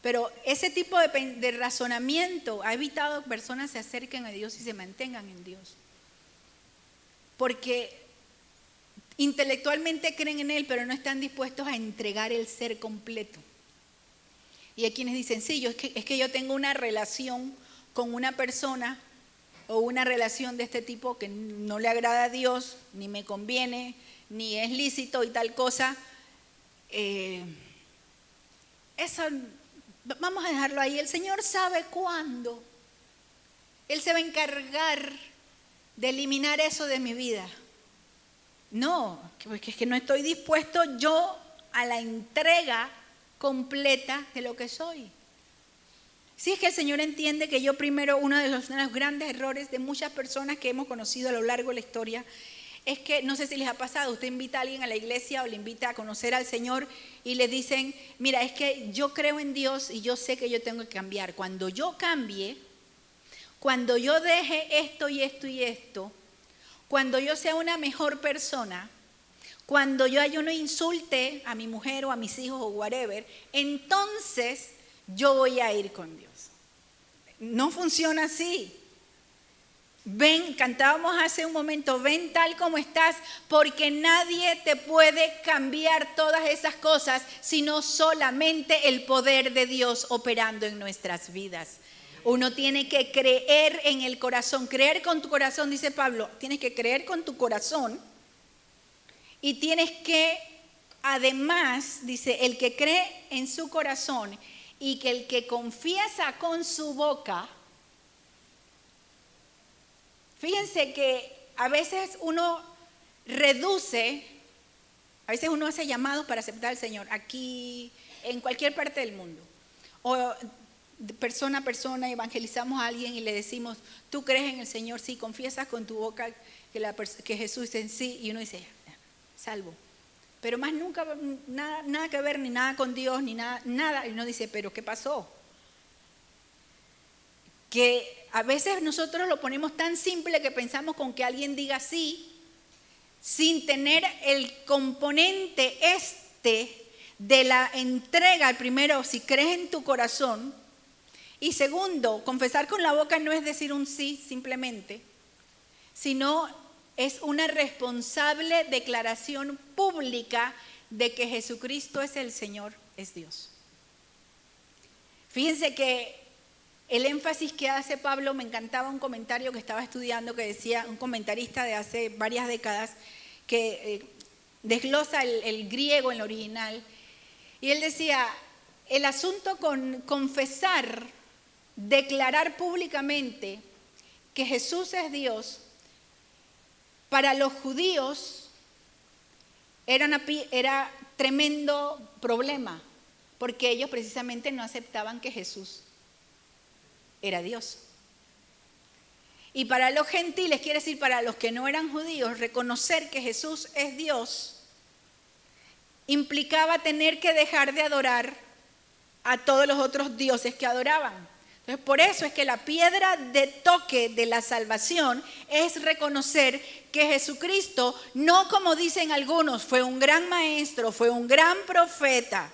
[SPEAKER 1] Pero ese tipo de razonamiento ha evitado que personas se acerquen a Dios y se mantengan en Dios. Porque intelectualmente creen en Él, pero no están dispuestos a entregar el ser completo. Y hay quienes dicen, sí, es que yo tengo una relación con una persona o una relación de este tipo que no le agrada a Dios, ni me conviene, ni es lícito y tal cosa. Eso vamos a dejarlo ahí. El Señor sabe cuándo. Él se va a encargar de eliminar eso de mi vida. No, porque es que no estoy dispuesto yo a la entrega completa de lo que soy. Si es que el Señor entiende que yo primero, uno de los grandes errores de muchas personas que hemos conocido a lo largo de la historia, es que, no sé si les ha pasado, usted invita a alguien a la iglesia o le invita a conocer al Señor y le dicen, mira, es que yo creo en Dios y yo sé que yo tengo que cambiar. Cuando yo cambie, cuando yo deje esto y esto y esto, cuando yo sea una mejor persona, cuando yo no insulte a mi mujer o a mis hijos o whatever, entonces yo voy a ir con Dios. No funciona así. Ven, cantábamos hace un momento, ven tal como estás, porque nadie te puede cambiar todas esas cosas, sino solamente el poder de Dios operando en nuestras vidas. Uno tiene que creer en el corazón, creer con tu corazón, dice Pablo, tienes que creer con tu corazón y tienes que, además, dice, el que cree en su corazón y que el que confiesa con su boca, Fíjense que a veces uno reduce, a veces uno hace llamados para aceptar al Señor, aquí, en cualquier parte del mundo. O de persona a persona evangelizamos a alguien y le decimos, ¿tú crees en el Señor? Sí, confiesas con tu boca que Jesús es en sí, y uno dice, salvo. Pero más nunca, nada que ver, ni nada con Dios, ni nada. Y uno dice, ¿pero qué pasó? Que a veces nosotros lo ponemos tan simple que pensamos con que alguien diga sí, sin tener el componente de la entrega. Primero, si crees en tu corazón. Y segundo, confesar con la boca no es decir un sí simplemente, sino es una responsable declaración pública de que Jesucristo es el Señor, es Dios. Fíjense que el énfasis que hace Pablo, me encantaba un comentario que estaba estudiando que decía, un comentarista de hace varias décadas, que desglosa el griego en el original, y él decía, el asunto con confesar, declarar públicamente que Jesús es Dios, para los judíos era tremendo problema, porque ellos precisamente no aceptaban que Jesús era Dios. Y para los gentiles, quiere decir para los que no eran judíos, reconocer que Jesús es Dios implicaba tener que dejar de adorar a todos los otros dioses que adoraban. Entonces, por eso es que la piedra de toque de la salvación es reconocer que Jesucristo, no como dicen algunos, fue un gran maestro, fue un gran profeta,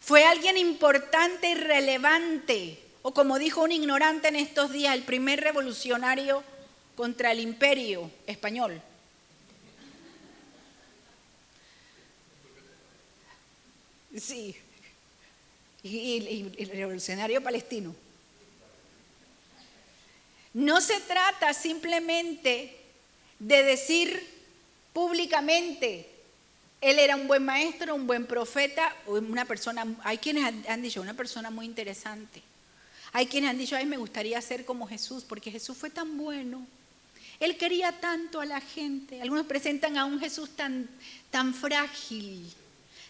[SPEAKER 1] fue alguien importante y relevante, o como dijo un ignorante en estos días, el primer revolucionario contra el imperio español. Sí, y el revolucionario palestino. No se trata simplemente de decir públicamente, él era un buen maestro, un buen profeta, una persona, hay quienes han dicho, una persona muy interesante. Hay quienes han dicho, ay, me gustaría ser como Jesús, porque Jesús fue tan bueno. Él quería tanto a la gente. Algunos presentan a un Jesús tan frágil,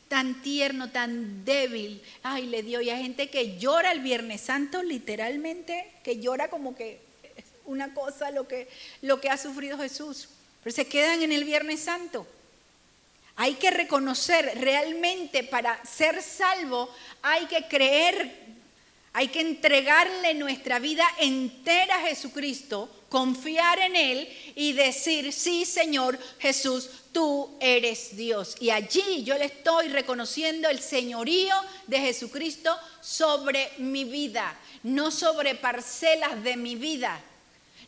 [SPEAKER 1] tan tierno, tan débil. Ay, le dio. Y hay gente que llora el Viernes Santo, literalmente, que llora como que es una cosa lo que ha sufrido Jesús. Pero se quedan en el Viernes Santo. Hay que reconocer realmente, para ser salvo, hay que creer. Hay que entregarle nuestra vida entera a Jesucristo, confiar en Él y decir, sí, Señor Jesús, tú eres Dios. Y allí yo le estoy reconociendo el señorío de Jesucristo sobre mi vida, no sobre parcelas de mi vida,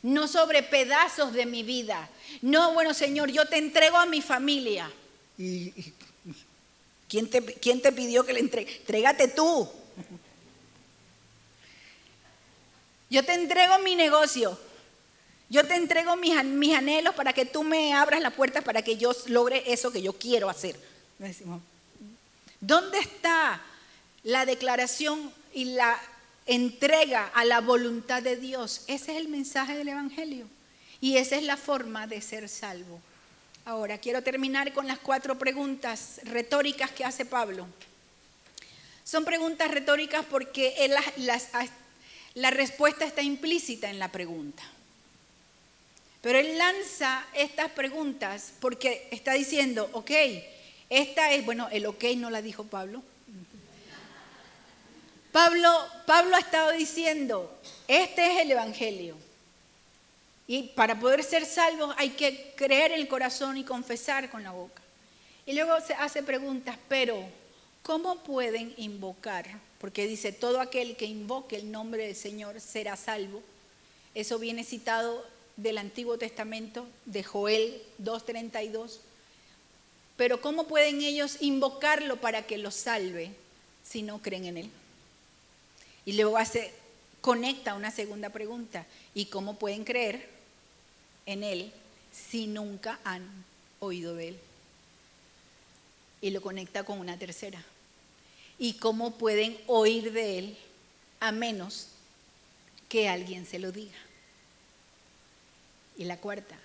[SPEAKER 1] no sobre pedazos de mi vida. No, bueno, Señor, yo te entrego a mi familia. ¿Quién te pidió que le entregue? Entrégate tú. Yo te entrego mi negocio, yo te entrego mis anhelos para que tú me abras las puertas para que yo logre eso que yo quiero hacer. Decimos, ¿dónde está la declaración y la entrega a la voluntad de Dios? Ese es el mensaje del Evangelio y esa es la forma de ser salvo. Ahora, quiero terminar con las 4 preguntas retóricas que hace Pablo. Son preguntas retóricas porque él la respuesta está implícita en la pregunta. Pero él lanza estas preguntas porque está diciendo, ok, esta es, bueno, el ok no la dijo Pablo. Pablo ha estado diciendo, este es el Evangelio. Y para poder ser salvos hay que creer en el corazón y confesar con la boca. Y luego se hace preguntas, pero ¿cómo pueden invocar? Porque dice, todo aquel que invoque el nombre del Señor será salvo. Eso viene citado del Antiguo Testamento, de Joel 2:32. Pero ¿cómo pueden ellos invocarlo para que los salve si no creen en Él? Y luego conecta una segunda pregunta. ¿Y cómo pueden creer en Él si nunca han oído de Él? Y lo conecta con una tercera. ¿Y cómo pueden oír de Él a menos que alguien se lo diga? Y la cuarta,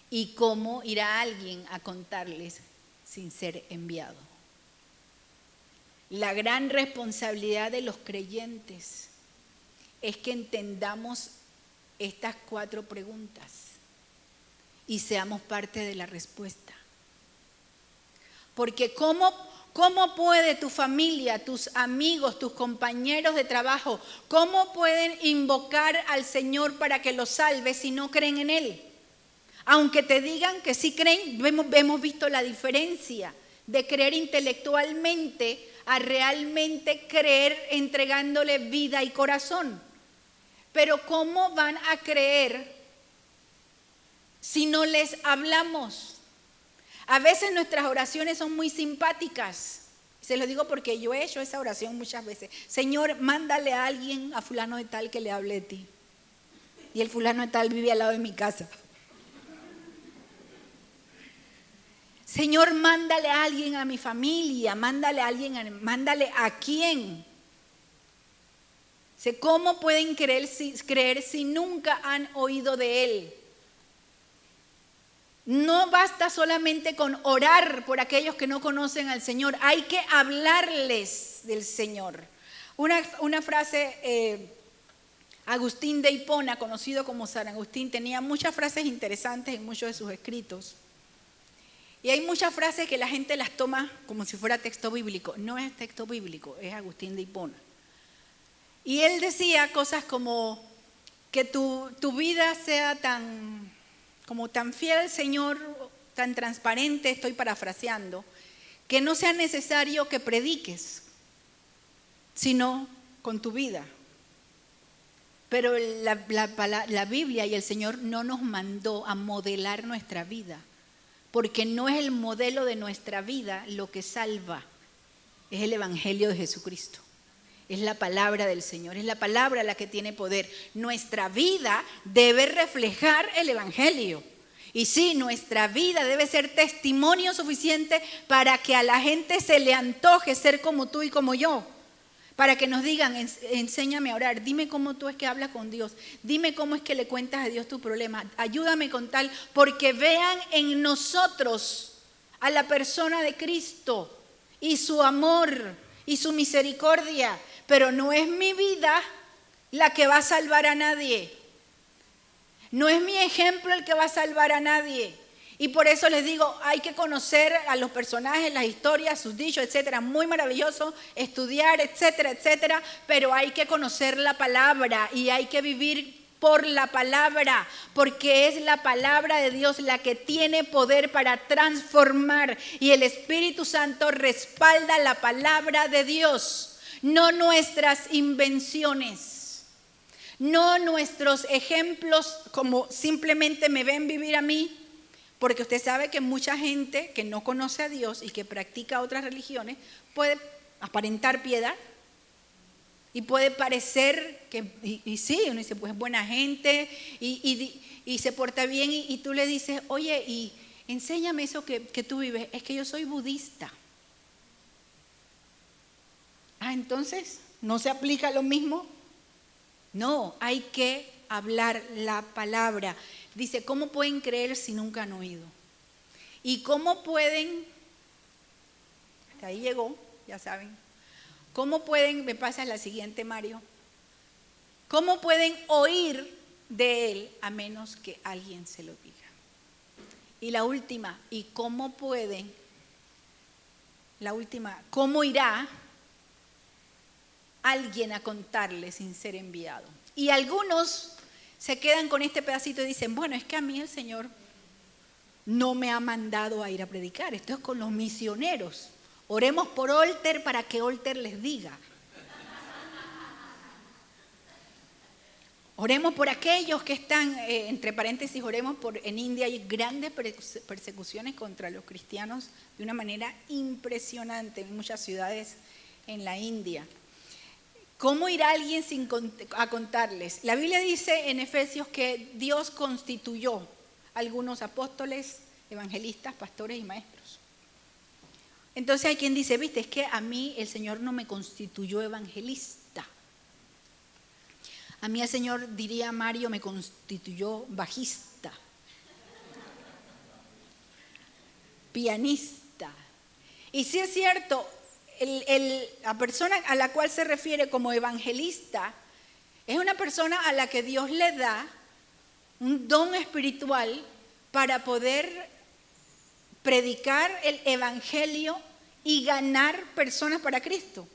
[SPEAKER 1] ¿y cómo irá alguien a contarles sin ser enviado? La gran responsabilidad de los creyentes es que entendamos estas 4 preguntas y seamos parte de la respuesta. Porque ¿cómo puede tu familia, tus amigos, tus compañeros de trabajo, cómo pueden invocar al Señor para que los salve si no creen en Él? Aunque te digan que sí creen, hemos visto la diferencia de creer intelectualmente a realmente creer entregándole vida y corazón. Pero ¿cómo van a creer si no les hablamos? A veces nuestras oraciones son muy simpáticas. Se lo digo porque yo he hecho esa oración muchas veces. Señor, mándale a alguien, a fulano de tal, que le hable de ti. Y el fulano de tal vive al lado de mi casa. Señor, mándale a alguien a mi familia, mándale a quién. ¿Cómo pueden creer si nunca han oído de Él? No basta solamente con orar por aquellos que no conocen al Señor, hay que hablarles del Señor. Una frase, Agustín de Hipona, conocido como San Agustín, tenía muchas frases interesantes en muchos de sus escritos. Y hay muchas frases que la gente las toma como si fuera texto bíblico. No es texto bíblico, es Agustín de Hipona. Y él decía cosas como que tu vida sea tan fiel al Señor, tan transparente, estoy parafraseando, que no sea necesario que prediques, sino con tu vida. Pero la Biblia y el Señor no nos mandó a modelar nuestra vida, porque no es el modelo de nuestra vida lo que salva, es el Evangelio de Jesucristo. Es la palabra del Señor, es la palabra la que tiene poder. Nuestra vida debe reflejar el Evangelio. Y sí, nuestra vida debe ser testimonio suficiente para que a la gente se le antoje ser como tú y como yo. Para que nos digan, enséñame a orar, dime cómo tú es que hablas con Dios, dime cómo es que le cuentas a Dios tu problema, ayúdame con tal, porque vean en nosotros a la persona de Cristo y su amor y su misericordia. Pero no es mi vida la que va a salvar a nadie. No es mi ejemplo el que va a salvar a nadie. Y por eso les digo, hay que conocer a los personajes, las historias, sus dichos, etcétera. Muy maravilloso, estudiar, etcétera, etcétera. Pero hay que conocer la palabra y hay que vivir por la palabra, porque es la palabra de Dios la que tiene poder para transformar. Y el Espíritu Santo respalda la palabra de Dios. No nuestras invenciones, no nuestros ejemplos como simplemente me ven vivir a mí, porque usted sabe que mucha gente que no conoce a Dios y que practica otras religiones puede aparentar piedad y puede parecer que, y sí, uno dice, pues es buena gente y se porta bien y tú le dices, oye, y enséñame eso que tú vives, es que yo soy budista. Entonces, ¿no se aplica lo mismo? No, hay que hablar la palabra. Dice, ¿cómo pueden creer si nunca han oído? ¿Y cómo pueden? Hasta ahí llegó, ya saben. ¿Cómo pueden? Me pasa la siguiente, Mario. ¿Cómo pueden oír de Él a menos que alguien se lo diga? Y la última, ¿y cómo pueden? La última, ¿cómo irá alguien a contarle sin ser enviado? Y algunos se quedan con este pedacito y dicen, bueno, es que a mí el Señor no me ha mandado a ir a predicar, esto es con los misioneros. Oremos por Olter para que Olter les diga. Oremos por aquellos que están, entre paréntesis, oremos por, en India hay grandes persecuciones contra los cristianos de una manera impresionante en muchas ciudades en la India. ¿Cómo irá alguien a contarles? La Biblia dice en Efesios que Dios constituyó algunos apóstoles, evangelistas, pastores y maestros. Entonces hay quien dice, viste, es que a mí el Señor no me constituyó evangelista. A mí el Señor, diría Mario, me constituyó bajista. pianista. Y sí es cierto, la persona a la cual se refiere como evangelista es una persona a la que Dios le da un don espiritual para poder predicar el evangelio y ganar personas para Cristo.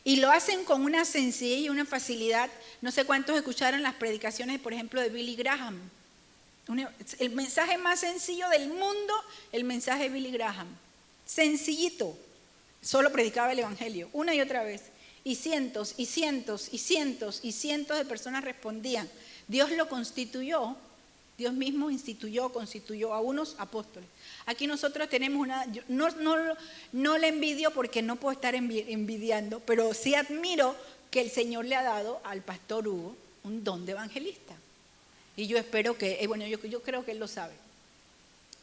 [SPEAKER 1] Y lo hacen con una sencillez y una facilidad. No sé cuántos escucharon las predicaciones, por ejemplo, de Billy Graham. El mensaje más sencillo del mundo, el mensaje de Billy Graham. Sencillito. Solo predicaba el evangelio, una y otra vez. Y cientos, y cientos, y cientos, y cientos de personas respondían. Dios lo constituyó, Dios mismo constituyó a unos apóstoles. Aquí nosotros tenemos no le envidio porque no puedo estar envidiando, pero sí admiro que el Señor le ha dado al pastor Hugo un don de evangelista. Y yo espero que, yo creo que él lo sabe.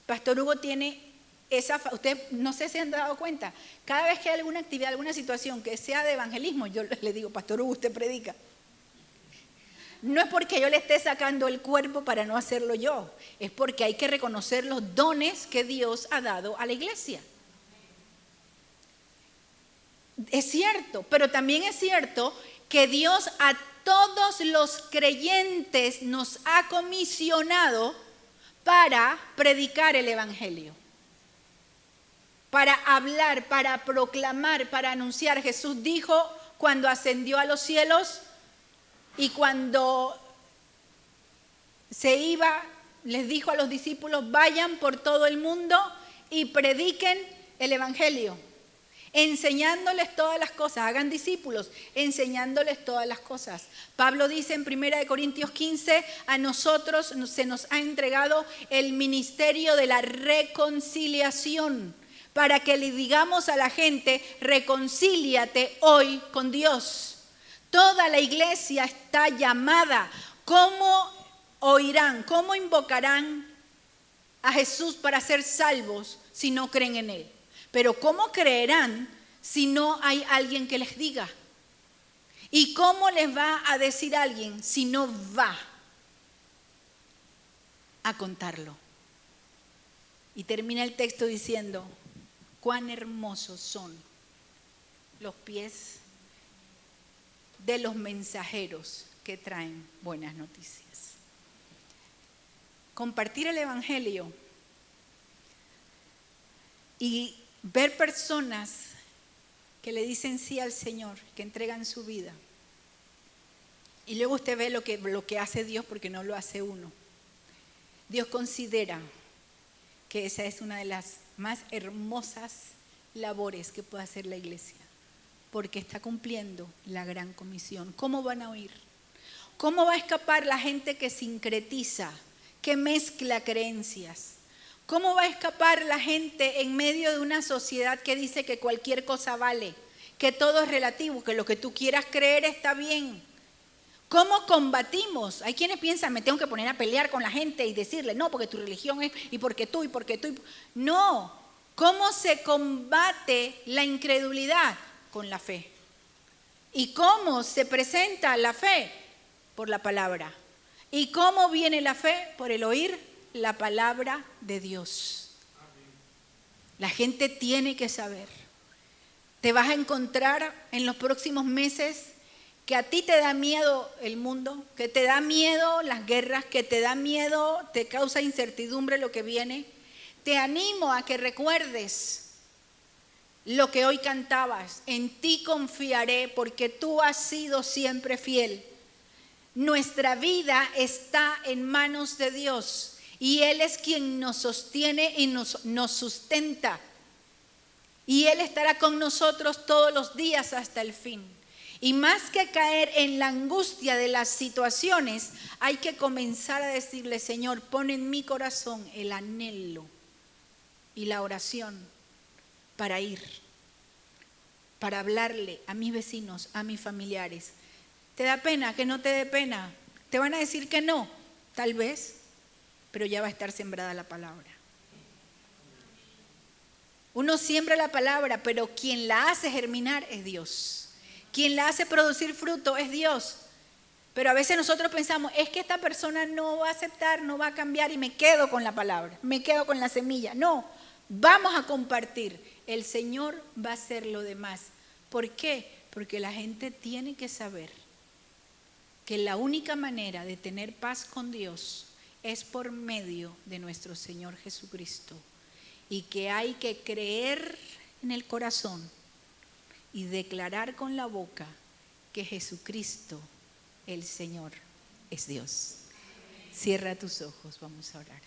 [SPEAKER 1] Pastor Hugo tiene ustedes no sé si han dado cuenta, cada vez que hay alguna actividad, alguna situación que sea de evangelismo, yo le digo, Pastor Hugo, usted predica. No es porque yo le esté sacando el cuerpo para no hacerlo yo, es porque hay que reconocer los dones que Dios ha dado a la iglesia. Es cierto, pero también es cierto que Dios a todos los creyentes nos ha comisionado para predicar el evangelio. Para hablar, para proclamar, para anunciar. Jesús dijo cuando ascendió a los cielos y cuando se iba, les dijo a los discípulos, vayan por todo el mundo y prediquen el evangelio, enseñándoles todas las cosas, hagan discípulos, enseñándoles todas las cosas. Pablo dice en 1 Corintios 15, a nosotros se nos ha entregado el ministerio de la reconciliación, para que le digamos a la gente, reconcíliate hoy con Dios. Toda la iglesia está llamada. ¿Cómo oirán, cómo invocarán a Jesús para ser salvos si no creen en Él? Pero ¿cómo creerán si no hay alguien que les diga? ¿Y cómo les va a decir alguien si no va a contarlo? Y termina el texto diciendo, cuán hermosos son los pies de los mensajeros que traen buenas noticias. Compartir el evangelio y ver personas que le dicen sí al Señor, que entregan su vida. Y luego usted ve lo que hace Dios porque no lo hace uno. Dios considera que esa es una de las más hermosas labores que puede hacer la iglesia, porque está cumpliendo la gran comisión. ¿Cómo van a oír? ¿Cómo va a escapar la gente que sincretiza, que mezcla creencias? ¿Cómo va a escapar la gente en medio de una sociedad que dice que cualquier cosa vale, que todo es relativo, que lo que tú quieras creer está bien? ¿Cómo combatimos? Hay quienes piensan, me tengo que poner a pelear con la gente y decirle, no, porque tu religión es, y porque tú. No, ¿cómo se combate la incredulidad? Con la fe. ¿Y cómo se presenta la fe? Por la palabra. ¿Y cómo viene la fe? Por el oír la palabra de Dios. La gente tiene que saber. Te vas a encontrar en los próximos meses que a ti te da miedo el mundo, que te da miedo las guerras, que te da miedo, te causa incertidumbre lo que viene. Te animo a que recuerdes lo que hoy cantabas, en ti confiaré porque tú has sido siempre fiel. Nuestra vida está en manos de Dios y Él es quien nos sostiene y nos sustenta. Y Él estará con nosotros todos los días hasta el fin. Y más que caer en la angustia de las situaciones, hay que comenzar a decirle, Señor, pon en mi corazón el anhelo y la oración para ir, para hablarle a mis vecinos, a mis familiares. ¿Te da pena? Que no te dé pena. ¿Te van a decir que no? Tal vez, pero ya va a estar sembrada la palabra. Uno siembra la palabra, pero quien la hace germinar es Dios. Quien la hace producir fruto es Dios. Pero a veces nosotros pensamos, es que esta persona no va a aceptar, no va a cambiar y me quedo con la palabra, me quedo con la semilla. No, vamos a compartir, el Señor va a hacer lo demás. ¿Por qué? Porque la gente tiene que saber que la única manera de tener paz con Dios es por medio de nuestro Señor Jesucristo, y que hay que creer en el corazón y declarar con la boca que Jesucristo, el Señor, es Dios. Cierra tus ojos, vamos a orar.